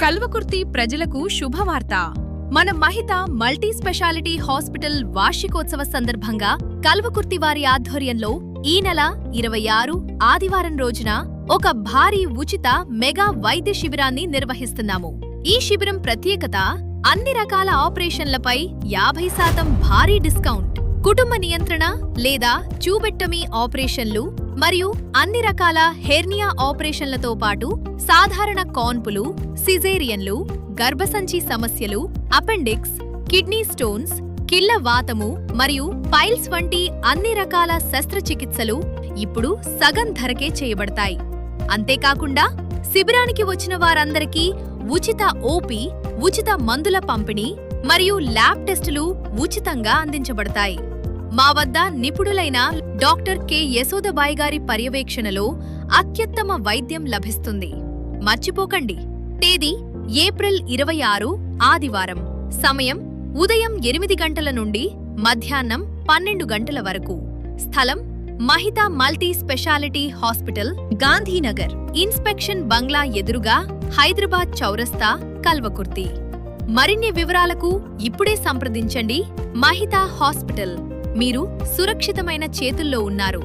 కల్వకుర్తి ప్రజలకు శుభవార్త. మన మహిత మల్టీ స్పెషాలిటీ హాస్పిటల్ వార్షికోత్సవ సందర్భంగా కల్వకుర్తి వారి ఆధ్వర్యంలో ఈ నెల 26 ఆదివారం రోజున ఒక భారీ ఉచిత మెగా వైద్య శిబిరాన్ని నిర్వహిస్తున్నాము. ఈ శిబిరం ప్రత్యేకత అన్ని రకాల ఆపరేషన్లపై 50% భారీ డిస్కౌంట్, కుటుంబ నియంత్రణ లేదా ట్యూబెక్టమీ ఆపరేషన్లు మరియు అన్ని రకాల హెర్నియా ఆపరేషన్లతో పాటు సాధారణ కాన్పులు, సిజేరియన్లు, గర్భసంచి సమస్యలు, అపెండిక్స్, కిడ్నీ స్టోన్స్, కిళ్ల వాతము మరియు పైల్స్ వంటి అన్ని రకాల శస్త్రచికిత్సలు ఇప్పుడు సగం ధరకే చేయబడతాయి. అంతేకాకుండా శిబిరానికి వచ్చిన వారందరికీ ఉచిత ఓపీ, ఉచిత మందుల పంపిణీ మరియు ల్యాబ్ టెస్టులు ఉచితంగా అందించబడతాయి. మా వద్ద నిపుణులైన డాక్టర్ కె యశోదబాయి గారి పర్యవేక్షణలో అత్యుత్తమ వైద్యం లభిస్తుంది. మర్చిపోకండి. తేదీ ఏప్రిల్ 26 ఆదివారం. సమయం ఉదయం 8 గంటల నుండి మధ్యాహ్నం 12 గంటల వరకు. స్థలం Mahitha multi speciality hospital, Gandhinagar, inspection bungalow ఎదురుగా, హైదరాబాద్ చౌరస్తా, కల్వకుర్తి. మరిన్ని వివరాలకు ఇప్పుడే సంప్రదించండి. మహిత హాస్పిటల్. మీరు సురక్షితమైన చేతుల్లో ఉన్నారు.